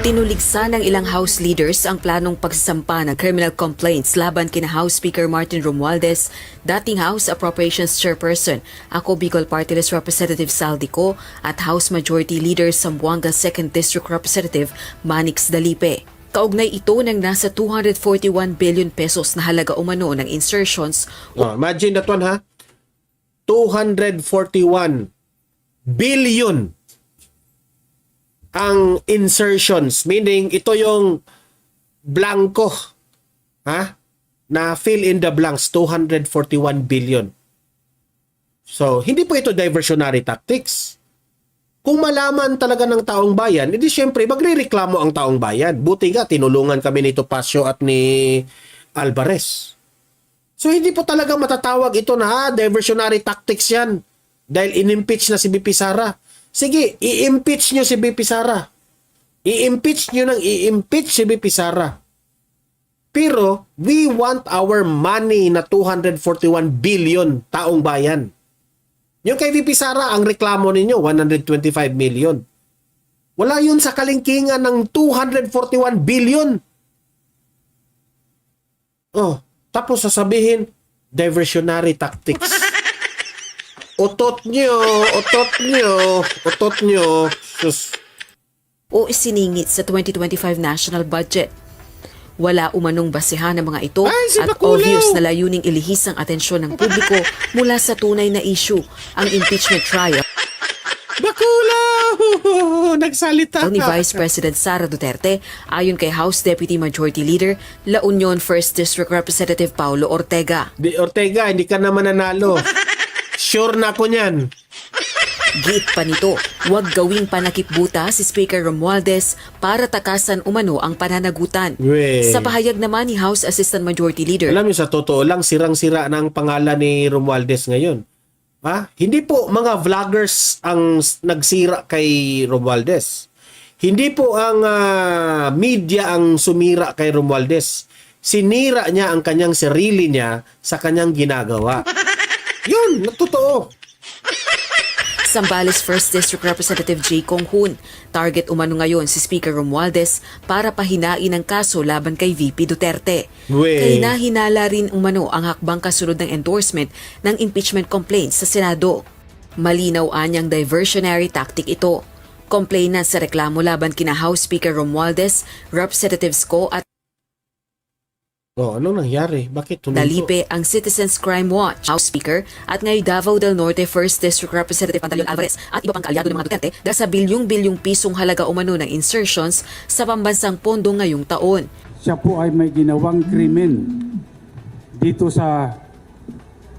Tinuligsa ng ilang House leaders ang planong pagsasampa ng criminal complaints laban kina House Speaker Martin Romualdez, dating House Appropriations Chairperson Ako Bicol Party List Representative Saldico at House Majority Leader Zamboanga 2nd District Representative Manix Dalipe. Kaugnay ito ng nasa 241 billion pesos na halaga umano ng insertions. Imagine that one, ha? 241 billion ang insertions, meaning ito yung blanco, ha? Na fill in the blanks, 241 billion. So, hindi po ito diversionary tactics. Kung malaman talaga ng taong bayan, edi syempre magrereklamo ang taong bayan. Buti nga, tinulungan kami ni Topacio at ni Alvarez. So, hindi po talaga matatawag ito na diversionary tactics yan dahil in-impeach na si BP Sara. Sige, i-impeach nyo si BP Sara. I-impeach nyo nang i-impeach si BP Sara. Pero, we want our money na 241 billion taong bayan. Yung kay BP Sara, ang reklamo ninyo, 125 million. Wala yun sa kalingkingan ng 241 billion. Oh, tapos sasabihin, diversionary tactics. Utot nyo. Sus. O isiningit sa 2025 national budget. Wala umanong basehan ng mga ito Si at Bacolao. obvious na layuning ilihis ang atensyon ng publiko mula sa tunay na issue, ang impeachment trial Bacolao! Nagsalita ni Vice President Sara Duterte ayon kay House Deputy Majority Leader La Union 1st District Representative Paulo Ortega. Ortega, hindi ka naman nanalo. Sure na ako niyan. Giit pa nito, huwag gawing panakipbuta si Speaker Romualdez para takasan umano ang pananagutan. Sa pahayag naman ni House Assistant Majority Leader, Alam niyo, sa totoo lang, sirang-sira ng pangalan ni Romualdez ngayon. Ha? Hindi po mga vloggers ang nagsira kay Romualdez. Hindi po ang media ang sumira kay Romualdez. Sinira niya ang kanyang sarili niya sa kanyang ginagawa. Yun, totoo. Zambales 1st District Representative J. Kong Hoon, target umano ngayon si Speaker Romualdez para pahinain ang kaso laban kay VP Duterte. Kahinahinala rin umano ang hakbang kasunod ng endorsement ng impeachment complaint sa Senado. Malinaw anyang diversionary tactic ito. Complainant sa reklamo laban kina House Speaker Romualdez, Representatives Ko at Anong nangyari? Bakit tuminto? Dalipe ang Citizens Crime Watch, House Speaker at ngay Davao del Norte 1st District Representative Pantaleon Alvarez at iba pang kaalyado ng mga Duterte dahil sa bilyong-bilyong pisong halaga umano ng insertions sa pambansang pondo ngayong taon. Siya po ay may ginawang krimen dito sa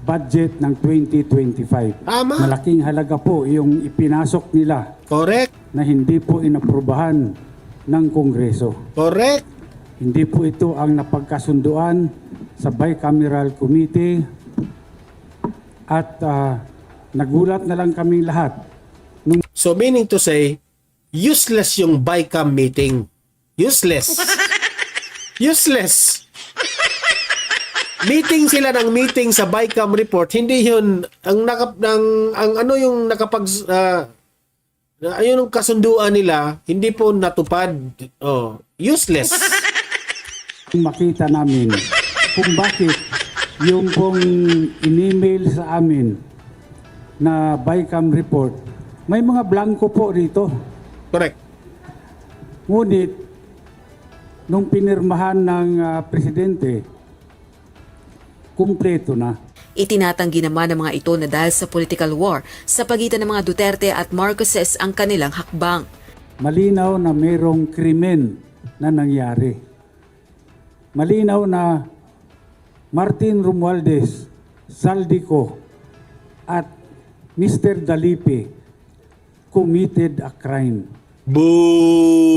budget ng 2025. Tama. Malaking halaga po yung ipinasok nila Correct. na hindi po inaprubahan ng Kongreso. Correct. Hindi po ito ang napagkasunduan sa Bicameral Committee at nagulat na lang kaming lahat. So meaning to say, useless yung BICAM meeting. Useless. Useless. Meeting sila ng meeting sa BICAM report, hindi yun ang ayun ang kasunduan nila, hindi po natupad. Useless. Makita namin kung bakit yung pong in-email sa amin na Bicam report, may mga blanco po dito. Correct. Ngunit, nung pinirmahan ng presidente, kumpleto na. Itinatanggi naman ng mga ito na dahil sa political war sa pagitan ng mga Duterte at Marcoses ang kanilang hakbang. Malinaw na mayroong krimen na nangyari. Malinaw na Martin Romualdez, Saldico, at Mr. Dalipe committed a crime. Boo!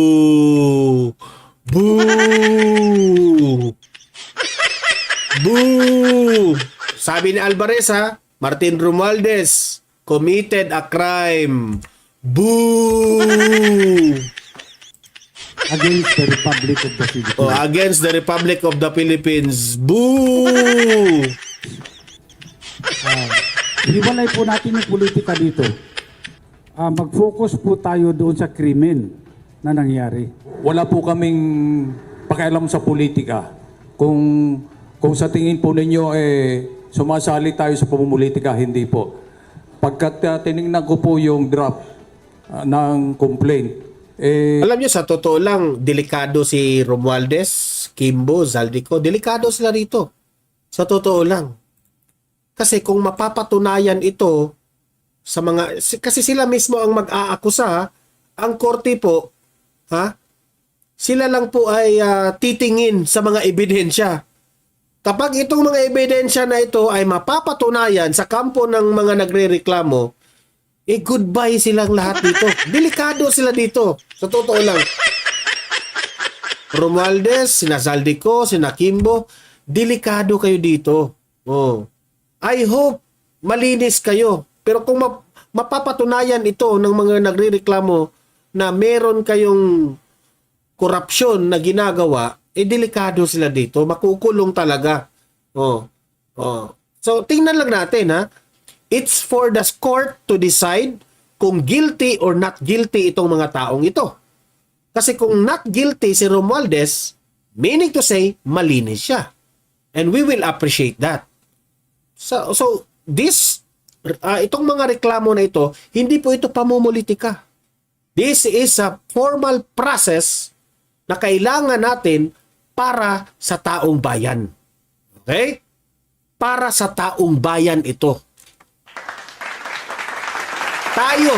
Boo! Boo! Sabi ni Alvarez, Martin Romualdez committed a crime. Boo! Against the Republic of the Philippines. Against the Republic of the Philippines. Boo! Hiwalay po natin yung politika dito. Mag-focus po tayo doon sa krimen na nangyari. wala po kaming pakialam sa politika. Kung sa tingin po ninyo sumasali tayo sa pamumulitika, hindi po. Pagkat tinignan ko po yung draft ng complaint, Alam niyo, sa totoo lang, delikado si Romualdez, Kimbo, Zaldico. Delikado sila rito. Sa totoo lang. Kasi kung mapapatunayan ito sa mga... Kasi sila mismo ang mag-aakusa, ang korte po, sila lang po ay titingin sa mga ebidensya. Kapag itong mga ebidensya na ito ay mapapatunayan sa kampo ng mga nagrereklamo, goodbye silang lahat dito. Delikado sila dito. Sa totoo lang. Romualdez, sina Zaldico, sina Kimbo, delikado kayo dito. Oh. I hope malinis kayo. Pero kung mapapatunayan ito ng mga nagrereklamo na meron kayong korupsyon na ginagawa, delikado sila dito. Makukulong talaga. Oh. So, tingnan lang natin, It's for the court to decide kung guilty or not guilty itong mga taong ito. Kasi kung not guilty si Romualdez, meaning to say, malinis siya. And we will appreciate that. So this, itong mga reklamo na ito, hindi po ito pamumulitika. This is a formal process na kailangan natin para sa taong bayan. Okay? Para sa taong bayan ito. Tayo,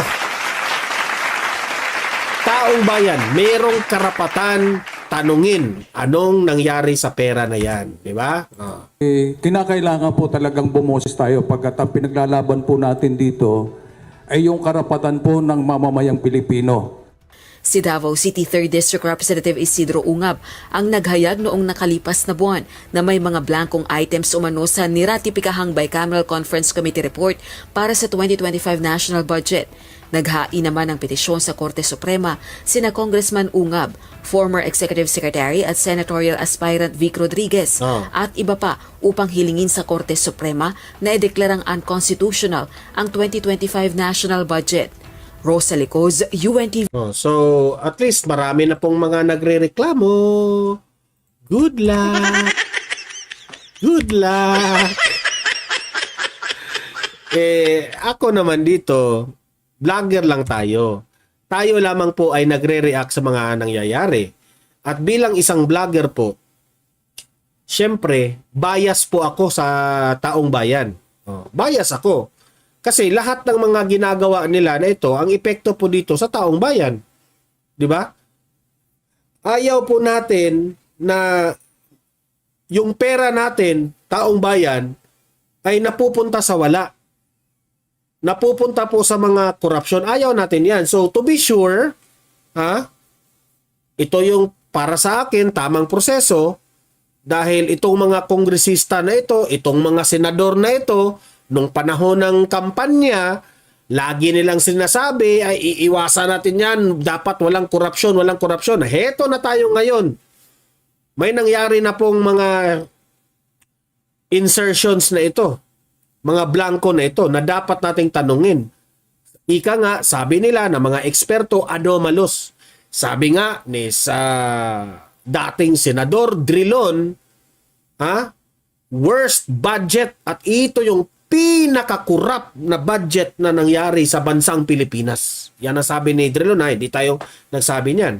taong bayan, merong karapatan tanungin anong nangyari sa pera na yan. Di ba? Kinakailangan po talagang bumoses tayo pagkat ang pinaglalaban po natin dito ay yung karapatan po ng mamamayang Pilipino. Si Davao City 3rd District Representative Isidro Ungab ang naghayag noong nakalipas na buwan na may mga blankong items umano sa niratipikahang Bicameral Conference Committee report para sa 2025 national budget. Naghain naman ng petisyon sa Korte Suprema sina Congressman Ungab, former Executive Secretary at Senatorial Aspirant Vic Rodriguez at iba pa upang hilingin sa Korte Suprema na ideklarang unconstitutional ang 2025 national budget. Rosa Licoz, UNTV. So, at least marami na pong mga nagrereklamo. Good luck. Good luck. Ako naman dito, vlogger lang tayo. Tayo lamang po ay nagre-react sa mga nangyayari. At bilang isang vlogger po, syempre, bias po ako sa taong bayan. Bias ako. Kasi lahat ng mga ginagawa nila na ito, ang epekto po dito sa taong bayan. Di ba? Ayaw po natin na yung pera natin, taong bayan, ay napupunta sa wala. Napupunta po sa mga korupsyon. Ayaw natin yan. So, to be sure, ito yung para sa akin, tamang proseso, dahil itong mga kongresista na ito, itong mga senador na ito, nung panahon ng kampanya, lagi nilang sinasabi, ay iiwasan natin yan, dapat walang korupsyon, walang korupsyon. Heto na tayo ngayon. May nangyari na pong mga insertions na ito, mga blanco na ito, na dapat nating tanungin. Ika nga, sabi nila na mga eksperto, anomalous. Sabi nga ni sa dating senador Drilon, worst budget, at ito yung pinakakurap na budget na nangyari sa bansang Pilipinas. Yan ang sabi ni Drilon, hindi tayo nagsabi niyan.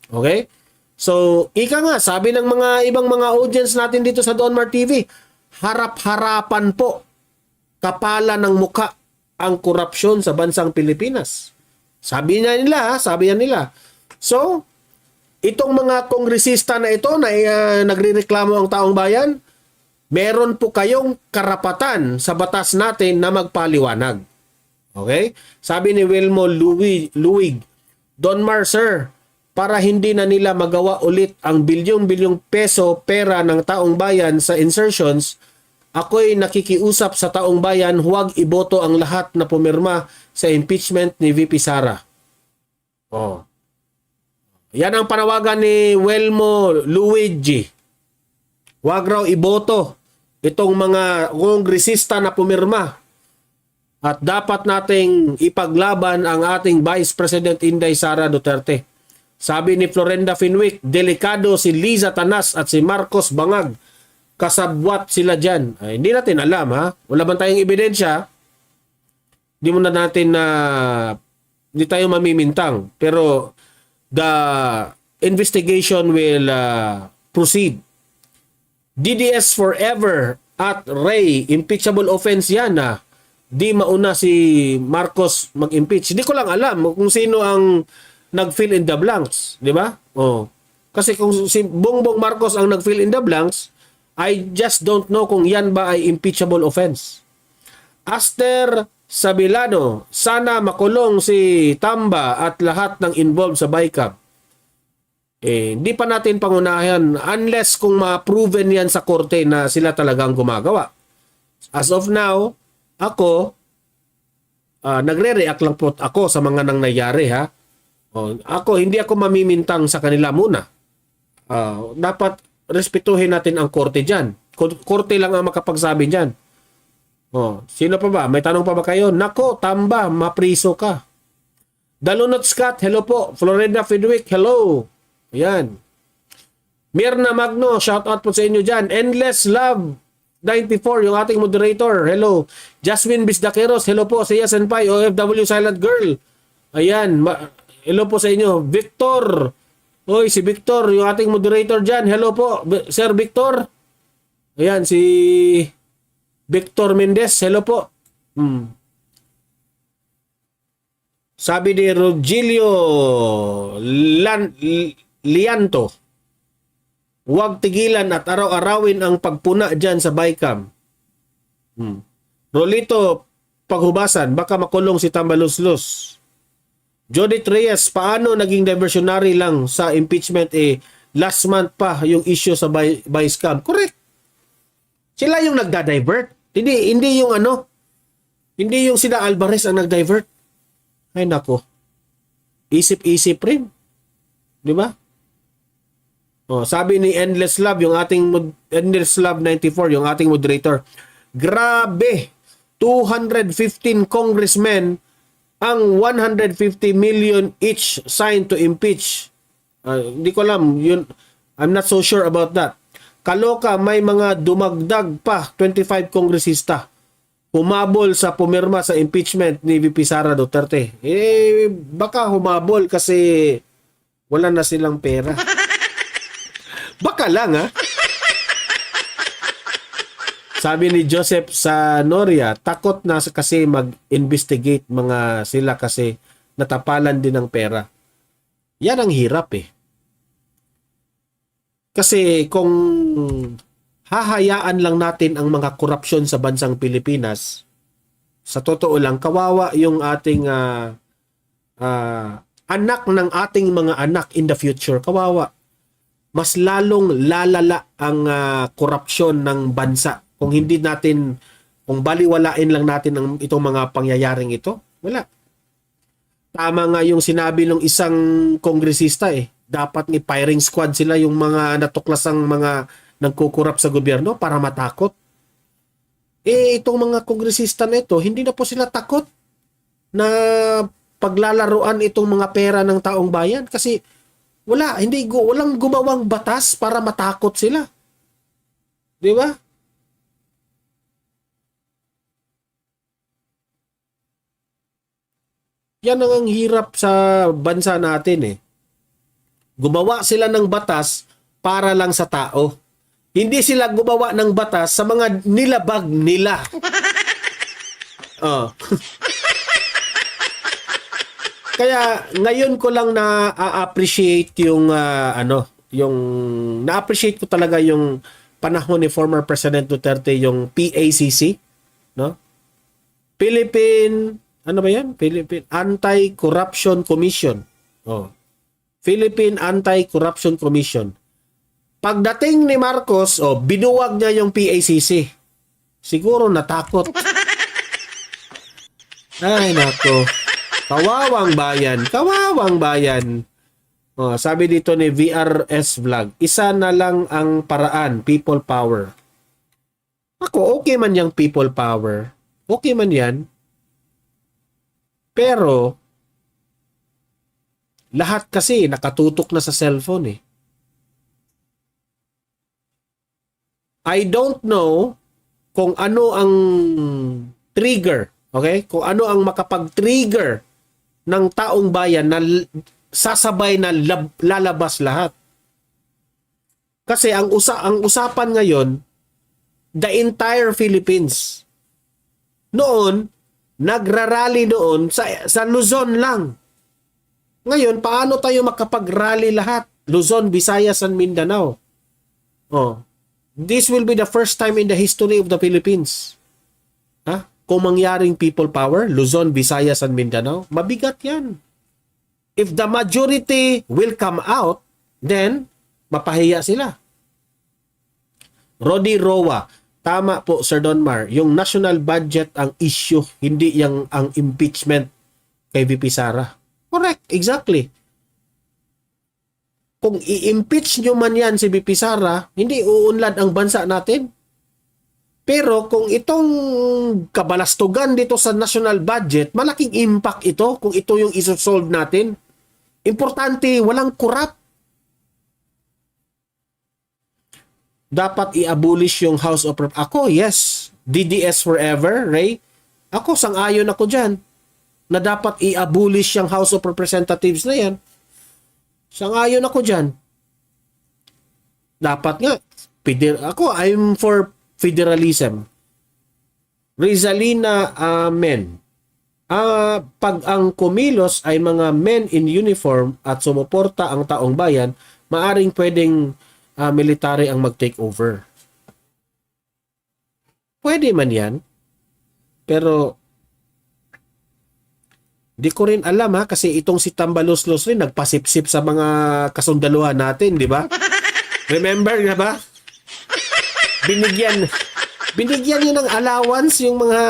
Okay? So, ika nga, sabi ng mga ibang mga audience natin dito sa Donmar TV, harap-harapan po, kapala ng muka ang korupsyon sa bansang Pilipinas. Sabi nila. So, itong mga kongresista na ito na nagrereklamo ang taong bayan, meron po kayong karapatan sa batas natin na magpaliwanag. Okay? Sabi ni Wilmo Luig, Donmar, sir, para hindi na nila magawa ulit ang bilyong-bilyong peso pera ng taong bayan sa insertions, ako'y nakikiusap sa taong bayan, huwag iboto ang lahat na pumirma sa impeachment ni VP Sara. Yan ang panawagan ni Wilmo Luigi. Huwag raw iboto itong mga kongresista na pumirma. At dapat nating ipaglaban ang ating Vice President Inday Sara Duterte. Sabi ni Florenda Finwick, delikado si Liza Tanas at si Marcos Bangag. Kasabwat sila dyan. Ay, hindi natin alam, ha? Wala bang tayong ebidensya? Hindi mo na natin na hindi tayo mamimintang. Pero the investigation will proceed. DDS forever at Ray, impeachable offense yan na di mauna si Marcos mag-impeach. Hindi ko lang alam kung sino ang nag-fill in the blanks, di ba? Oh. Kasi kung si Bongbong Marcos ang nag-fill in the blanks, I just don't know kung yan ba ay impeachable offense. Aster Sabilano, sana makulong si Tamba at lahat ng involved sa BICAM. Hindi pa natin pangunahan unless kung ma-proven yan sa korte na sila talagang gumagawa. As of now, ako, nagre-react lang po ako sa mga nangyayari, ha. Ako, hindi ako mamimintang sa kanila muna. Dapat respetuhin natin ang korte dyan. Korte lang ang makapagsabi dyan. Sino pa ba? May tanong pa ba kayo? Nako, Tamba, mapriso ka. Dalunot Scott, hello po. Florida Fidwick, hello. Ayan. Mirna Magno, shout out po sa inyo dyan. Endless Love 94, yung ating moderator. Hello. Jasmine Bisdaqueros, hello po. Siya Senpai, OFW Silent Girl. Ayan. Hello po sa inyo. Victor. Oy, si Victor, yung ating moderator dyan. Hello po, Sir Victor. Ayan, si Victor Mendez. Hello po. Sabi ni Rogelio Lianto, huwag tigilan at araw-arawin ang pagpuna dyan sa BICAM. Rolito, paghubasan, baka makulong si Tambaluslus. Judith Reyes, paano naging diversionary lang sa impeachment? Last month pa yung issue sa BICAM. Correct. Sila yung nagda-divert. Hindi yung hindi yung sila Alvarez ang nag-divert. Ay nako. Isip-isip rin. Di ba? Sabi ni Endless Love, yung ating Endless Love 94, yung ating moderator. Grabe! 215 congressmen ang 150 million each signed to impeach. Hindi ko alam. I'm not so sure about that. Kaloka, may mga dumagdag pa 25 kongresista humabol sa pumirma sa impeachment ni VP Sara Duterte. Baka humabol kasi wala na silang pera. Baka lang, ha? Sabi ni Joseph Sanoria, takot na kasi mag-investigate mga sila kasi natapalan din ng pera. Yan ang hirap, eh. Kasi kung hahayaan lang natin ang mga korupsyon sa bansang Pilipinas, sa totoo lang, kawawa yung ating anak ng ating mga anak in the future. Kawawa. Mas lalong lalala ang korupsyon ng bansa kung hindi natin, kung baliwalain lang natin itong mga pangyayaring ito. Wala. Tama nga yung sinabi ng isang kongresista, dapat ni firing squad sila yung mga natuklasang mga nagkukurap sa gobyerno para matakot. Itong mga kongresista na ito, hindi na po sila takot na paglalaruan itong mga pera ng taong bayan kasi walang gumawang batas para matakot sila. Di ba? Yan ang hirap sa bansa natin, Gumawa sila ng batas para lang sa tao. Hindi sila gumawa ng batas sa mga nilabag nila. Kaya ngayon ko lang na-appreciate yung yung na-appreciate ko talaga yung panahon ni former President Duterte, yung PACC, no? Philippine Anti-Corruption Commission. Philippine Anti-Corruption Commission. Pagdating ni Marcos, binuwag niya yung PACC. Siguro natakot. Ay nako. Kawawang bayan. Sabi dito ni VRS Vlog, isa na lang ang paraan, people power. Ako, okay man yung people power. Okay man yan. Pero, Lahat kasi nakatutok na sa cellphone eh. I don't know kung ano ang trigger, okay? Kung ano ang makapag-trigger ng taong bayan na sasabay na lalabas lahat. Kasi ang usapan ngayon, the entire Philippines. Noon, nagrarally doon sa Luzon lang. Ngayon, paano tayo makapag-rally lahat? Luzon, Visayas, and Mindanao. Oh. This will be the first time in the history of the Philippines. Ha? Kung mangyaring people power, Luzon, Visayas, and Mindanao, mabigat yan. If the majority will come out, then mapahiya sila. Rodi Roa, tama po Sir Donmar, yung national budget ang issue, hindi yung ang impeachment kay VP Sara. Correct, exactly. Kung i-impeach nyo man yan si VP Sara, hindi uunlad ang bansa natin. Pero kung itong kabalastugan dito sa national budget, malaking impact ito kung ito yung isosolve natin. Importante, walang corrupt. Dapat i-abolish yung House of Rep. Ako, yes. DDS forever, Ray. Ako, sang-ayon ako dyan na dapat i-abolish yung House of Representatives na yan. Sang-ayon ako dyan. Dapat nga, ako, I'm for federalism. Rizalina, amen. Pag ang kumilos ay mga men in uniform at sumuporta ang taong bayan, maaring pwedeng military ang mag-take over. Pwede man yan. Pero di ko rin alam kasi itong si Tambaluslos rin nagpasipsip sa mga kasundaluhan natin, di ba? Remember na ba? Binigyan niya ng allowance, yung mga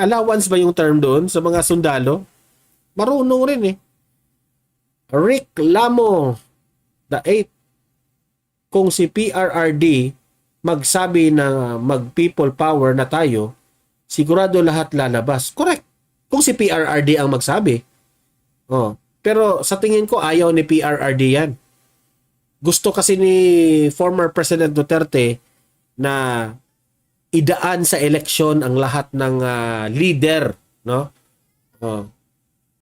allowance ba yung term doon sa mga sundalo? Marunong rin eh. Rick Lamo, the 8th. Kung si PRRD magsabi na mag-people power na tayo, sigurado lahat lalabas. Correct. Kung si PRRD ang magsabi. Oh. Pero sa tingin ko, ayaw ni PRRD yan. Gusto kasi ni former President Duterte na idaan sa eleksyon ang lahat ng leader, no? Oh.